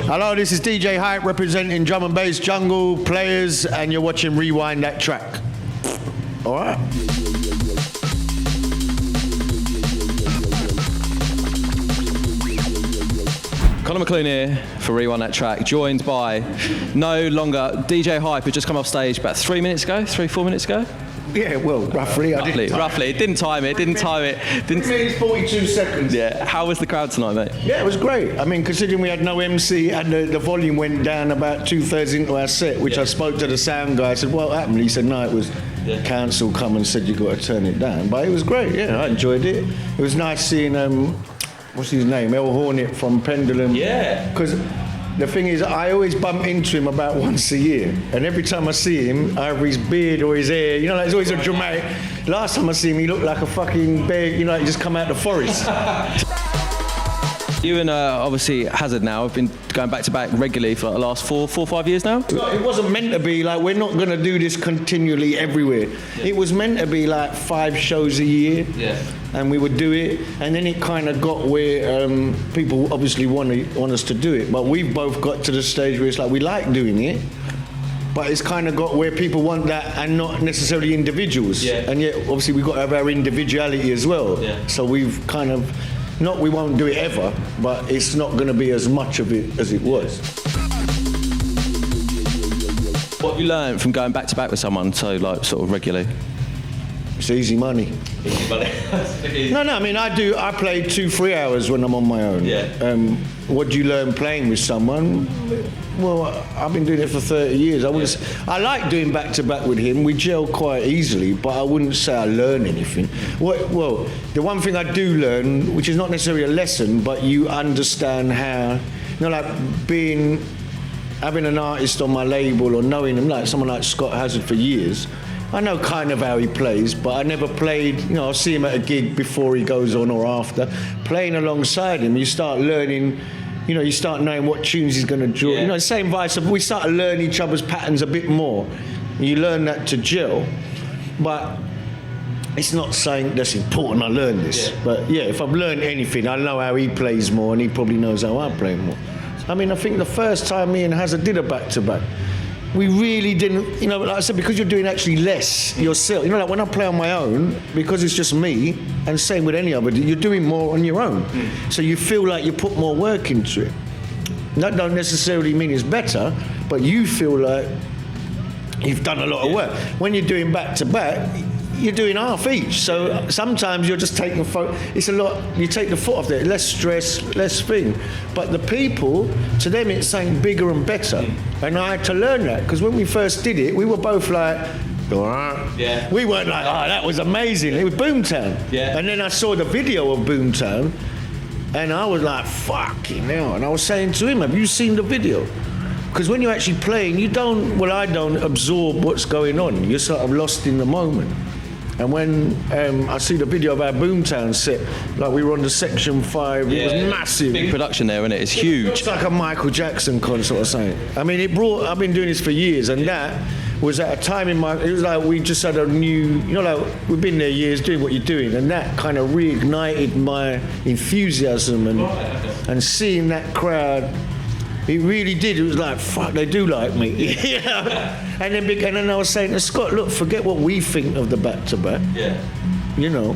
Hello, this is DJ Hype representing Drum and Bass Jungle Playaz, and you're watching Rewind That Track. All right. Conor McLoone here for Rewind That Track, joined by no longer DJ Hype, who just come off stage about 3 minutes ago, 4 minutes ago. Yeah, well, roughly. Roughly. Didn't time it. 3 minutes, 42 seconds. Yeah. How was the crowd tonight, mate? Yeah, it was great. I mean, considering we had no MC and the volume went down about 2/3 into our set, which I spoke to the sound guy. I said, what happened? He said, no, it was council come and said you got to turn it down. But it was great, yeah, I enjoyed it. It was nice seeing, what's his name? El Hornet from Pendulum. Yeah. Because the thing is, I always bump into him about once a year, and every time I see him, either his beard or his hair, you know, like, it's always a dramatic. Last time I see him, he looked like a fucking bear, you know, like he just come out the forest. You and obviously Hazard now have been going back to back regularly for like the last four or 5 years now? It wasn't meant to be like, we're not going to do this continually everywhere. Yeah. It was meant to be like 5 shows a year, and we would do it, and then it kind of got where people obviously want us to do it, but we've both got to the stage where it's like we like doing it, but it's kind of got where people want that and not necessarily individuals. Yeah. And yet obviously we've got to have our individuality as well. Yeah. So we've kind of, not we won't do it ever, but it's not going to be as much of it as it was. What have you learned from going back to back with someone so like sort of regularly? It's easy money. Easy money. No, I mean I play 2-3 hours when I'm on my own. Yeah. What do you learn playing with someone? Well, I've been doing it for 30 years. I like doing back to back with him. We gel quite easily, but I wouldn't say I learn anything. Well, the one thing I do learn, which is not necessarily a lesson, but you understand how, you know, like having an artist on my label or knowing him, like someone like Scott Hazard for years. I know kind of how he plays, but I never played, you know, I'll see him at a gig before he goes on or after. Playing alongside him, you start learning, you know, you start knowing what tunes he's going to draw. Yeah. You know, same vice. We start to learn each other's patterns a bit more. You learn that to gel, but it's not saying that's important I learn this. Yeah. But yeah, if I've learned anything, I know how he plays more and he probably knows how I play more. I mean, I think the first time me and Hazard did a back-to-back, we really didn't, you know, like I said, because you're doing actually less yourself. You know, like when I play on my own, because it's just me, and same with any other, you're doing more on your own. So you feel like you put more work into it. That don't necessarily mean it's better, but you feel like you've done a lot of work. When you're doing back to back, you're doing half each. So sometimes you're just taking it's a lot, you take the foot off there, less stress, less thing. But the people, to them it's something bigger and better. And I had to learn that, because when we first did it, we were both like, yeah. We weren't like, oh, that was amazing. It was Boomtown. Yeah. And then I saw the video of Boomtown, and I was like, fucking hell. And I was saying to him, have you seen the video? Because when you're actually playing, I don't absorb what's going on. You're sort of lost in the moment. And when I see the video of our Boomtown set, like we were on the Section 5, it was massive. Big production there, isn't it? It's huge. It's like a Michael Jackson concert or something. I mean, I've been doing this for years, and that was at a time it was like we just had a new, you know, like we've been there years doing what you're doing, and that kind of reignited my enthusiasm and seeing that crowd. It really did. It was like, fuck, they do like me. Yeah. And then I was saying to Scott, look, forget what we think of the back-to-back. Yeah. You know,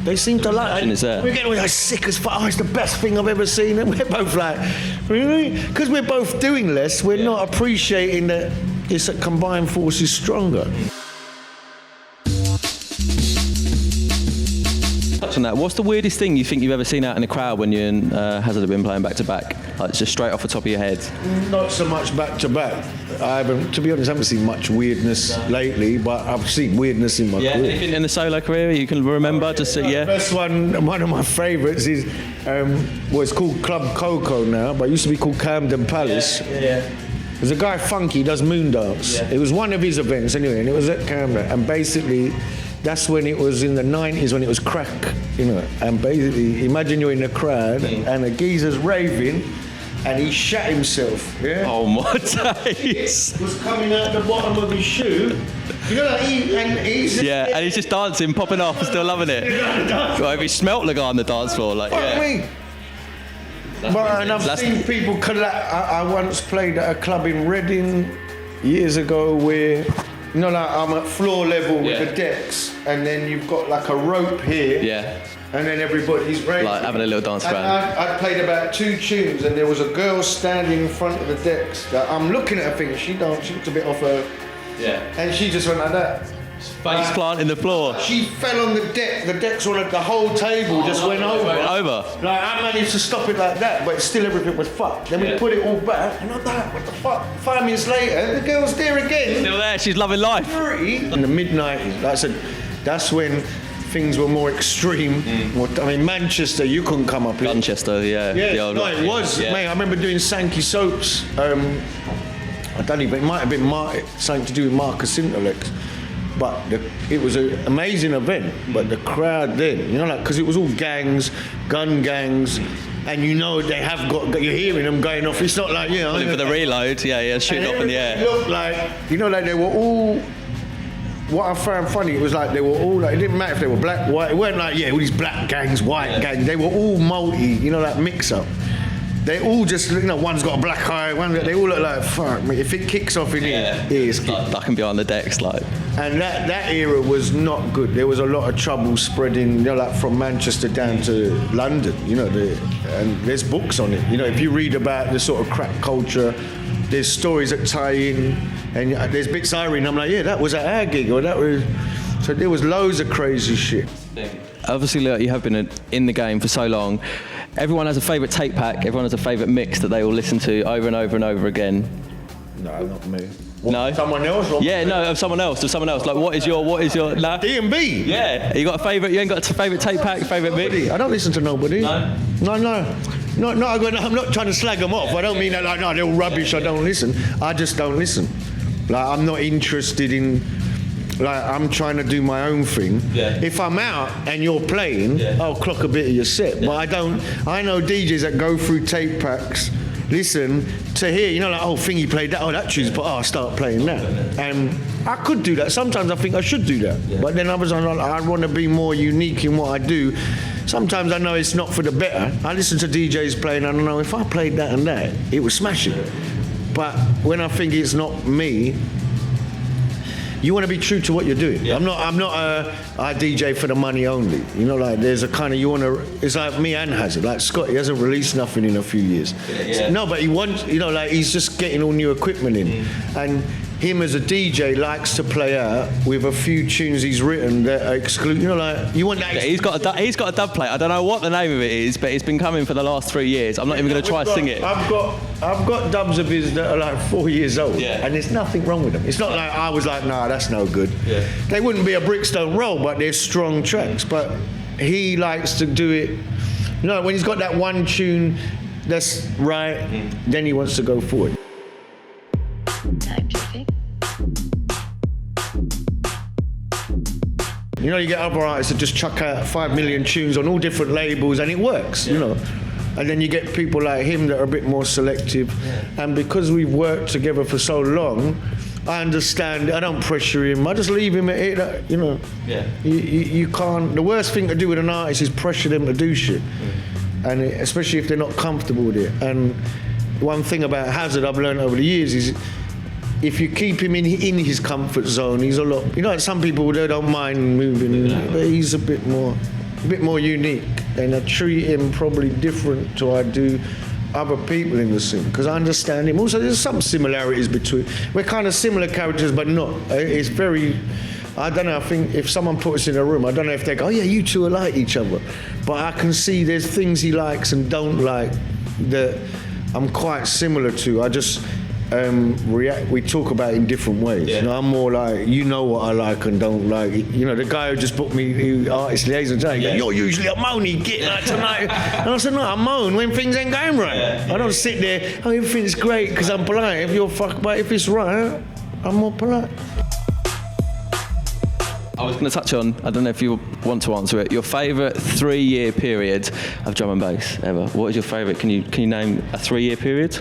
they seem to like it. We're getting like sick as fuck. Oh, it's the best thing I've ever seen. And we're both like, really? Because we're both doing less, we're not appreciating that it's a combined force is stronger. On that, what's the weirdest thing you think you've ever seen out in a crowd when you and Hazard have been playing back to back? Like just straight off the top of your head. Not so much back to back. To be honest, I haven't seen much weirdness lately, but I've seen weirdness in my career. Anything in the solo career you can remember? The first one of my favourites is, it's called Club Coco now, but it used to be called Camden Palace. There's a guy, Funky, does Moondance. It was one of his events anyway, and it was at Camden, and basically that's when it was in the 90s, when it was crack, you know, and basically imagine you're in the crowd and a geezer's raving and he shat himself, yeah? Oh my days. It was coming out the bottom of his shoe. You know, like he's and he's just dancing, popping off, still loving it. Well, if he smelt the guy on the dance floor, like, me. And I've seen people I once played at a club in Reading years ago where, you know, like I'm at floor level with the decks, and then you've got like a rope here. Yeah. And then everybody's ready. Like having a little dance around. I played about 2 tunes, and there was a girl standing in front of the decks that I'm looking at her thinking, she looks a bit off her. Yeah. And she just went like that. Face plant in the floor. She fell on the deck. The decks were like the whole table just went over. Like I managed to stop it like that, but still everything was fucked. Then we put it all back, and I'm like, what the fuck? 5 minutes later, the girl's there again. Still there. She's loving life. In the mid-90s, like I said, that's when things were more extreme. I mean, Manchester, you couldn't come up here. Manchester, yeah. It was. Yeah. Mate, I remember doing Sankey Soaps. I don't even, it might have been something to do with Marcus Interlex. But it was an amazing event. But the crowd then, you know, like, because it was all gangs, gun gangs, and you know they have got, you're hearing them going off. It's not like, you know. For the reload, shooting off in the air. It looked like, you know, like they were all. What I found funny, it was like they were all like, it didn't matter if they were black, white, it weren't like, all these black gangs, white gangs, they were all multi, you know, like mix up. They all just, you know, one's got a black eye, they all look like, fuck me, if it kicks off in here, it's ducking behind the decks, like. And that era was not good. There was a lot of trouble spreading, you know, like from Manchester down to London, you know, and there's books on it. You know, if you read about the sort of crack culture, there's stories that tie in, and there's bits I read, and I'm like, yeah, that was at our gig, or that was. So there was loads of crazy shit. Obviously, look, you have been in the game for so long. Everyone has a favourite tape pack. Everyone has a favourite mix that they all listen to over and over and over again. No, not me. No. Someone else? Yeah, no, of someone else. Like, what is your? Nah. D&B. Yeah. You got a favourite? You ain't got a favourite tape pack? Favourite mix? I don't listen to nobody. No. No, I'm not trying to slag them off. I don't mean that like, no, they're all rubbish, I don't listen. I just don't listen. Like, I'm not interested in, like, I'm trying to do my own thing. Yeah. If I'm out and you're playing, I'll clock a bit of your set. But I know DJs that go through tape packs, listen to hear, you know, like, oh, Thingy played that, that tune's, but I'll start playing that. And I could do that. Sometimes I think I should do that. Yeah. But then others, I want to be more unique in what I do. Sometimes I know it's not for the better. I listen to DJs playing, I don't know, if I played that and that, it would smash it. But when I think it's not me, you want to be true to what you're doing. Yeah. I'm not I DJ for the money only. You know, like there's a kind of, you want to, it's like me and Hazard. Like Scott, he hasn't released nothing in a few years. Yeah. No, but he wants, you know, like he's just getting all new equipment in. And him as a DJ likes to play out with a few tunes he's written that are exclusive. You know, like you want that. Yeah, he's got a dub plate. I don't know what the name of it is, but it's been coming for the last 3 years. I'm not even going to try to sing it. I've got dubs of his that are like 4 years old, and there's nothing wrong with them. It's not like I was like, nah, that's no good. Yeah. They wouldn't be a Brickstone roll, but they're strong tracks. But he likes to do it. You know, when he's got that one tune that's right, then he wants to go forward. Time to think. You know, you get other artists that just chuck out 5 million tunes on all different labels and it works, you know. And then you get people like him that are a bit more selective. Yeah. And because we've worked together for so long, I understand, I don't pressure him, I just leave him at it, you know. Yeah. You can't, the worst thing to do with an artist is pressure them to do shit. And especially if they're not comfortable with it. And one thing about Hazard I've learned over the years is if you keep him in his comfort zone, he's a lot, you know, like some people, they don't mind moving, but he's a bit more unique. And I treat him probably different to I do other people in the scene, because I understand him. Also, there's some similarities between, we're kind of similar characters, but not. It's very, I don't know, I think if someone put us in a room, I don't know if they go, oh yeah, you two are like each other. But I can see there's things he likes and don't like that I'm quite similar to. I just we talk about it in different ways. Yeah. You know, I'm more like, you know what I like and don't like. You know, the guy who just booked me, artist liaison, you're usually a moany, get that tonight. And I said, no, I moan when things ain't going right. Yeah. I don't sit there, oh, everything's great because I'm polite. If you're fucked, but if it's right, I'm more polite. I was going to touch on, I don't know if you want to answer it, your favourite 3-year period of drum and bass ever. What is your favourite? Can you name a 3-year period?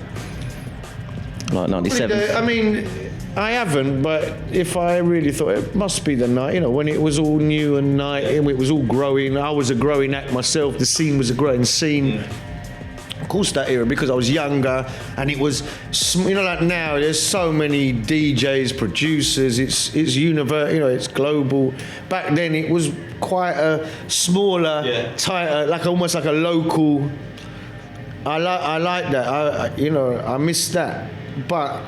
Like 97. I mean, I haven't, but if I really thought, it must be the night, you know, when it was all new and night, and it was all growing. I was a growing act myself. The scene was a growing scene. Of course, that era, because I was younger, and it was, you know, like now there's so many DJs, producers. It's universal, you know, it's global. Back then, it was quite a smaller, tighter, like almost like a local. I like that. I miss that, but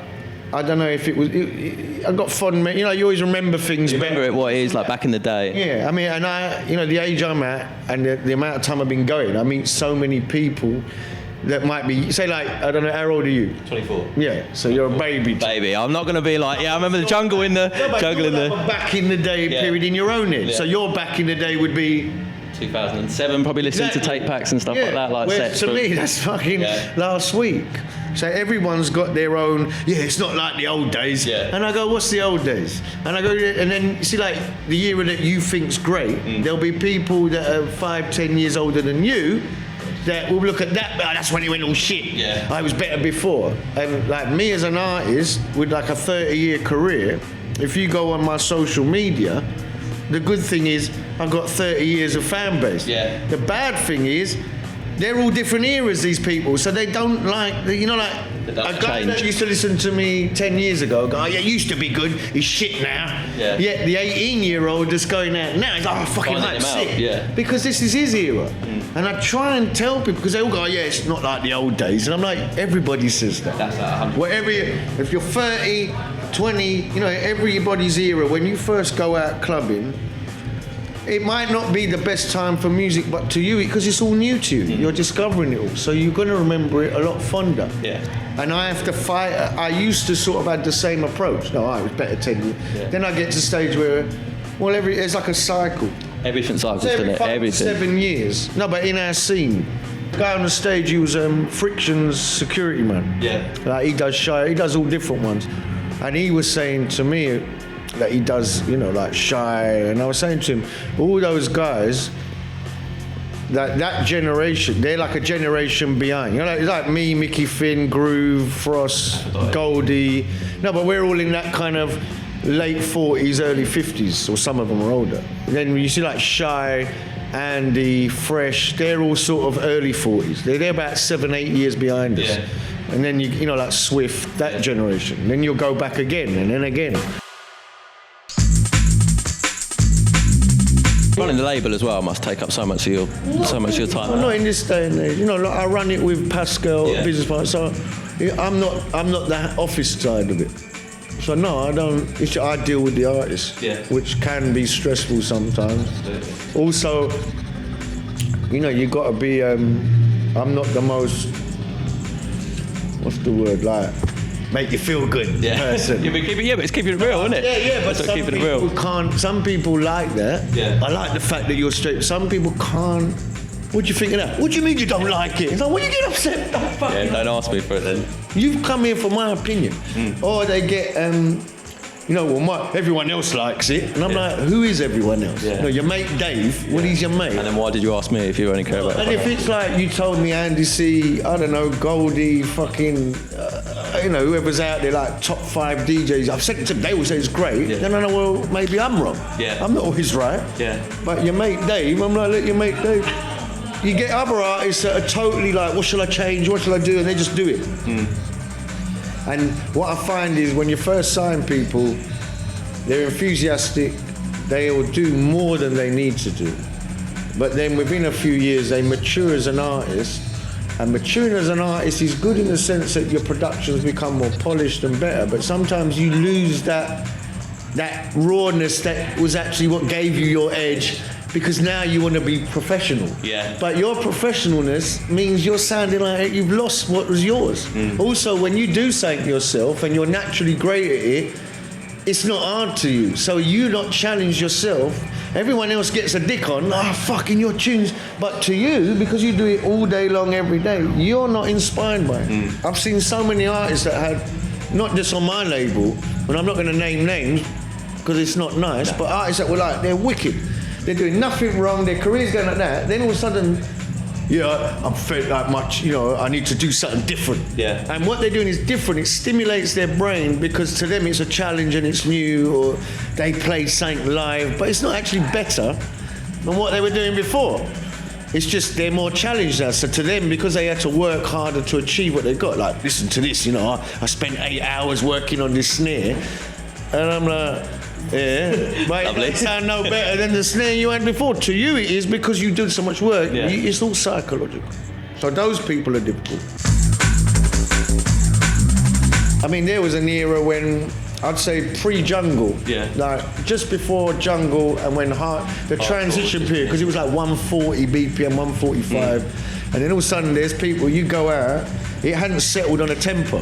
I don't know if it was. I got fond. You know, you always remember things. You remember it what it is like back in the day. Yeah, I mean, and the age I'm at, and the amount of time I've been going, I meet so many people that might be, say, like, I don't know, how old are you? 24. Yeah, so you're a baby. Baby, I'm not going to be like, I remember the jungle in the jungle in the back in the day period in your own head. Yeah. So your back in the day would be 2007, probably listening to tape packs and stuff like that, like sets. To me, that's fucking last week. So everyone's got their own. Yeah, it's not like the old days. Yeah. And I go, what's the old days? And I go, and then you see, like the era that you think's great. There'll be people that are 5-10 years older than you that will look at that. Oh, that's when it went all shit. Yeah. I was better before. And like me as an artist with like a 30-year career, if you go on my social media, the good thing is I've got 30 years of fan base. Yeah. The bad thing is they're all different eras, these people, so they don't like, you know, like a guy that used to listen to me 10 years ago, go, oh, yeah, used to be good, he's shit now. Yeah. Yet the 18-year-old that's going out now, he's like, oh, fucking like sick. Yeah. Because this is his era. And I try and tell people, because they all go, oh, yeah, it's not like the old days. And I'm like, everybody says that. That's like 100%. Whatever, if you're 30, 20, you know, everybody's era, when you first go out clubbing, it might not be the best time for music, but to you, because it's all new to you. You're discovering it all, so you're going to remember it a lot fonder. Yeah. And I have to fight. I used to sort of had the same approach. No, I was better 10 years. Yeah. Then I get to a stage where, well, it's like a cycle. Everything cycles, So doesn't it? Everything. 7 years. No, but in our scene, guy on the stage, he was Friction's security man. Yeah. Like he does all different ones, and he was saying to me that he does, you know, like Shy, and I was saying to him, all those guys, that generation, they're like a generation behind. You know, like, it's like me, Mickey Finn, Groove, Frost, Goldie. No, but we're all in that kind of late 40s, early 50s, or some of them are older. And then you see like Shy, Andy, Fresh, they're all sort of early 40s. They're about 7-8 years behind us. Yeah. And then you know, like Swift, that generation. Then you'll go back again and then again. Running the label as well must take up so much of your time. I'm not in this day and age. You know, like I run it with Pascal, business partner. So I'm not the office side of it. So no, I don't. I deal with the artist, which can be stressful sometimes. Absolutely. Also, you know, you got to be. I'm not the most. What's the word like? Make you feel good person. but it's keeping it real, isn't it? Yeah, but some people can't. Some people like that. Yeah. I like the fact that you're straight. Some people can't. What do you think of that? What do you mean you don't like it? It's like, what you get upset? Don't ask me for it then. You've come here for my opinion. Or they get, you know, well, everyone else likes it. And I'm like, who is everyone else? Yeah. No, your mate Dave, well, he's your mate. And then why did you ask me if you only care about it? And if it's like you told me Andy C, I don't know, Goldie, fucking, you know, whoever's out there, like top 5 DJs, I've said it to them, they all say it's great. Then I know, well, maybe I'm wrong. Yeah. I'm not always right. Yeah. But your mate Dave, I'm like, look, your mate Dave. You get other artists that are totally like, what shall I change? What shall I do? And they just do it. And what I find is when you first sign people, they're enthusiastic, they will do more than they need to do. But then within a few years, they mature as an artist. And maturing as an artist is good in the sense that your productions become more polished and better, but sometimes you lose that rawness that was actually what gave you your edge, because now you want to be professional. Yeah. But your professionalness means you're sounding like you've lost what was yours. Also, when you do something yourself and you're naturally great at it, it's not hard to you. So you not challenge yourself. Everyone else gets a dick on, fucking your tunes. But to you, because you do it all day long, every day, you're not inspired by it. I've seen so many artists that had, not just on my label, and I'm not going to name names because it's not nice, but artists that were like, they're wicked. They're doing nothing wrong, their career's going like that. Then all of a sudden, I'm fed that much, you know, I need to do something different. Yeah. And what they're doing is different. It stimulates their brain because to them it's a challenge and it's new, or they play something live, but it's not actually better than what they were doing before. It's just they're more challenged now. So to them, because they had to work harder to achieve what they got, like, listen to this, you know, I spent 8 hours working on this snare, and I'm like, yeah, but it sound no better than the snare you had before. To you it is, because you did so much work, it's all psychological. So those people are difficult. I mean, there was an era when, I'd say pre-jungle, like just before jungle and when the transition period, because it was like 140 BPM, 145, and then all of a sudden there's people, you go out, it hadn't settled on a tempo.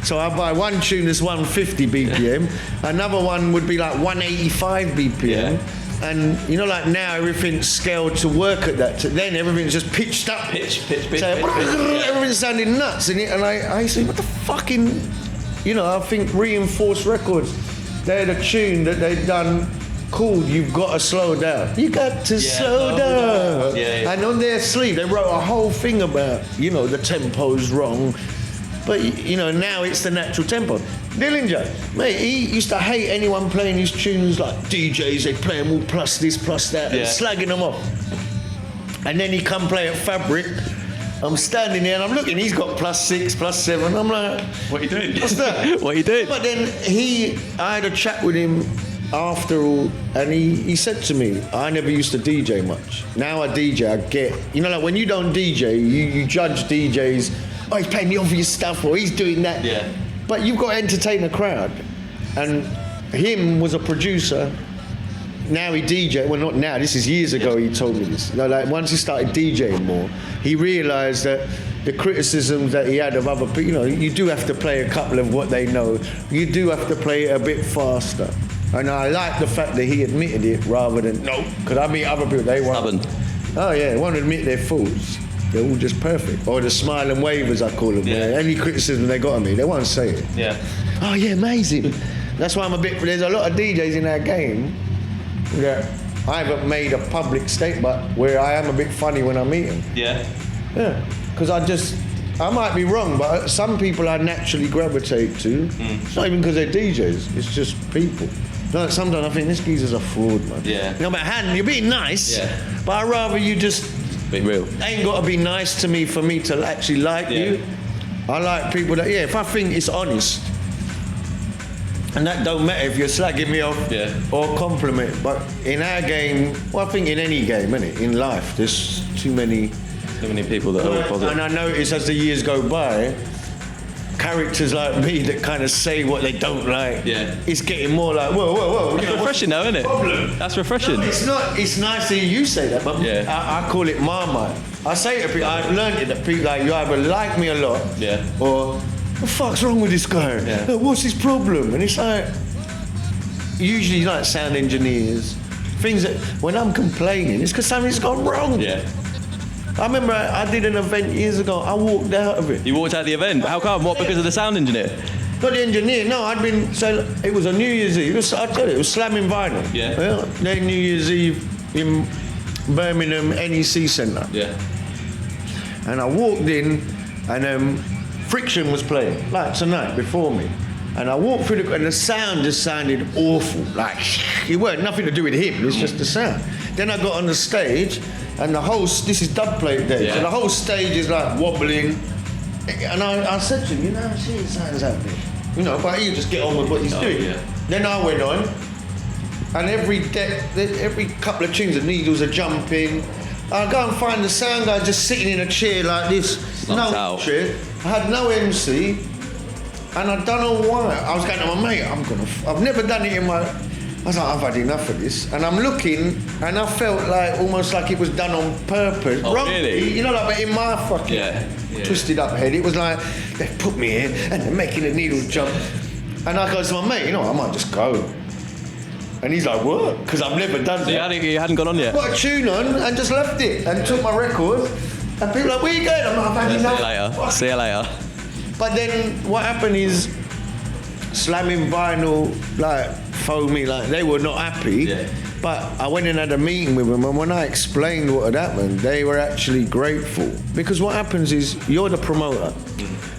So I buy one tune that's 150 BPM, another one would be like 185 BPM, and you know, like now everything's scaled to work at that. Then everything's just pitched up. Pitch. So everything's sounding nuts, and I say, what the fucking... You know, I think Reinforced Records, they had a tune that they'd done called You've Got to Slow Down. You got to slow down. And on their sleeve, they wrote a whole thing about, you know, the tempo's wrong. But, you know, now it's the natural tempo. Dillinger, mate, he used to hate anyone playing his tunes like DJs, they play them all plus this, plus that, and slagging them off. And then he come play at Fabric. I'm standing there and I'm looking, he's got +6, +7. I'm like, what are you doing? What's that? What are you doing? But then I had a chat with him after all, and he said to me, I never used to DJ much. Now I DJ, I get, you know, like when you don't DJ, you judge DJs, oh, he's playing the obvious stuff, or he's doing that. Yeah. But you've got to entertain the crowd. And him was a producer. Now he DJ, well not now, this is years ago he told me this. You know, like once he started DJing more, he realised that the criticism that he had of other people, you know, you do have to play a couple of what they know. You do have to play it a bit faster. And I like the fact that he admitted it rather than, no, because I meet other people, they won't. Stubborn. Oh yeah, they won't admit they're fools. They're all just perfect. Or the smile and wave, as I call them. Yeah. Any criticism they got on me, they won't say it. Yeah. Oh yeah, amazing. That's why there's a lot of DJs in our game that I haven't made a public statement where I am a bit funny when I meet them. Yeah. Yeah. Because I might be wrong, but some people I naturally gravitate to. It's not even because they're DJs, it's just people. Like sometimes I think this geezer's a fraud, man. Yeah. You know, but Han, you're being nice, but I'd rather you just be real. Ain't got to be nice to me for me to actually like you. I like people that, if I think it's honest, and that don't matter if you're slagging me off or compliment. But in our game, well, I think in any game, innit? In life, there's too many people that are positive. And I notice as the years go by, characters like me that kind of say what they don't like, it's getting more like, whoa. That's refreshing though, isn't it? Problem? That's refreshing. No, it's not. It's nice to hear you say that, but I call it Marmite. I say it to people, I've learned it that people like, you either like me a lot, or what the fuck's wrong with this guy? What's his problem? And it's like, usually like sound engineers, things that, when I'm complaining, it's because something's gone wrong. I remember I did an event years ago, I walked out of it. You walked out of the event? How come? What, because of the sound engineer? Not the engineer, no, it was a New Year's Eve, I tell you, it was slamming vinyl. Then New Year's Eve in Birmingham NEC Centre. And I walked in and Friction was playing, like tonight, before me. And I walked through and the sound just sounded awful. Like, it weren't nothing to do with him, it's just the sound. Then I got on the stage, and this is dub plate day, so the whole stage is like wobbling. And I said to him, you know, see it sounds out there. You know, but he'll just get on with what he's doing. Then I went on, and every couple of tunes, the needles are jumping. I go and find the sound guy just sitting in a chair like this. Chair. I had no MC, and I don't know why. I was going to my mate, I've never done it in my... I was like, I've had enough of this. And I'm looking, and I felt like, almost like it was done on purpose. Oh, really? You know, like, but in my fucking twisted up head, it was like, they've put me in, and they're making the needles jump. And I go to my mate, you know, I might just go. And he's like, what? Because I've never done that. You hadn't gone on yet? Put a tune on, and just left it, and took my record. And people are like, where you going? I'm like, I've had enough. See you later. But then what happened is, slamming vinyl, like, foamy, like, they were not happy. But I went and had a meeting with them, and when I explained what had happened, they were actually grateful. Because what happens is, you're the promoter.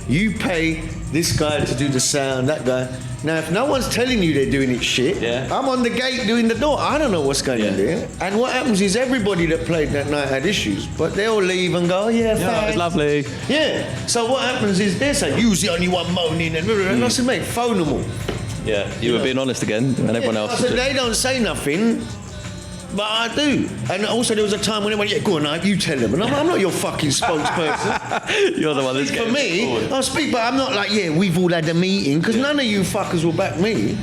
You pay this guy to do the sound, that guy. Now, if no one's telling you they're doing it shit, I'm on the gate doing the door. I don't know what's going on there. And what happens is everybody that played that night had issues, but they all leave and go, oh, yeah, it was lovely. Yeah. So what happens is they say, you're the only one moaning, and I said, mate, phone them all. Yeah, you were being honest again, and everyone else. I said, they don't say nothing, but I do. And also there was a time when they went, yeah, go on, Ike, you tell them. And I'm not your fucking spokesperson. You're the one that's getting forward. I'll speak, but I'm not like, yeah, we've all had a meeting, because none of you fuckers will back me.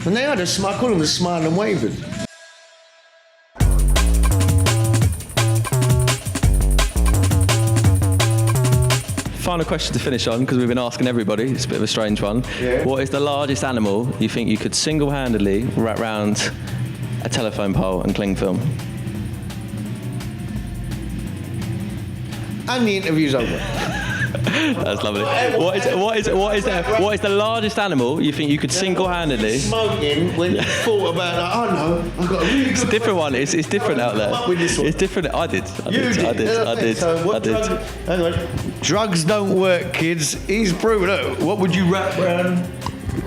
And they had a smile, I call them the smile and wavers. Final question to finish on, because we've been asking everybody. It's a bit of a strange one. Yeah. What is the largest animal you think you could single-handedly wrap round a telephone pole and cling film? And the interview's over. That's lovely. What is the largest animal you think you could single-handedly? Smoking when you thought about like, oh no, I've got a really good. It's a different one. It's different out there. It's different. I did. Hang on. Drugs don't work, kids. He's proven it. What would you wrap around?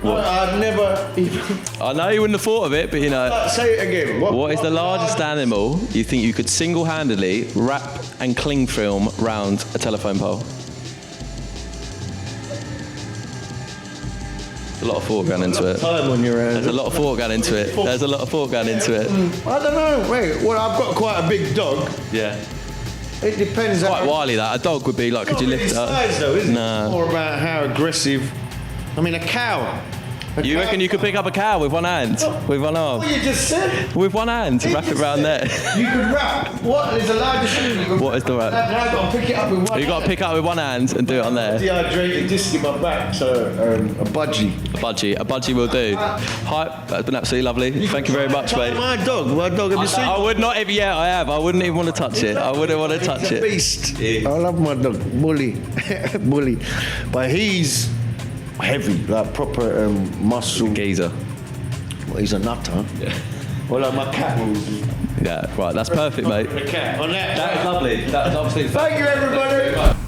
I'd never even... I know you wouldn't have thought of it, but you know. Say it again. What is the largest animal you think you could single-handedly wrap and cling film round a telephone pole? A lot of thought going into it. Time on your hands. There's a lot of thought going into it. I don't know. Wait, well, I've got quite a big dog. Yeah. It depends. Quite wily, that. A dog would be like, could you lift it up? Size, though, isn't no. It? More about how aggressive. I mean, a cow. You reckon you could pick up a cow with one hand? With one arm? What you just said? With one hand, wrap it round there. You could wrap. What is the largest thing you could What is the wrap? I've got to pick it up with one hand. You've got to pick it up with one hand and do it on there. Dehydrated disc in my back, so a budgie. A budgie will do. Hi, that's been absolutely lovely. Thank you very much, mate. My dog, have you seen? I would not even, I have. I wouldn't even want to touch it. I wouldn't want to touch it. Beast. Yeah. I love my dog, Bully. Bully. But he's heavy, like proper muscle. Geezer. Well, he's a nut, huh? Yeah. Well, like my cat was. Yeah, right, that's perfect, mate. The cat. On that. That is lovely. That is absolutely Thank you, everybody.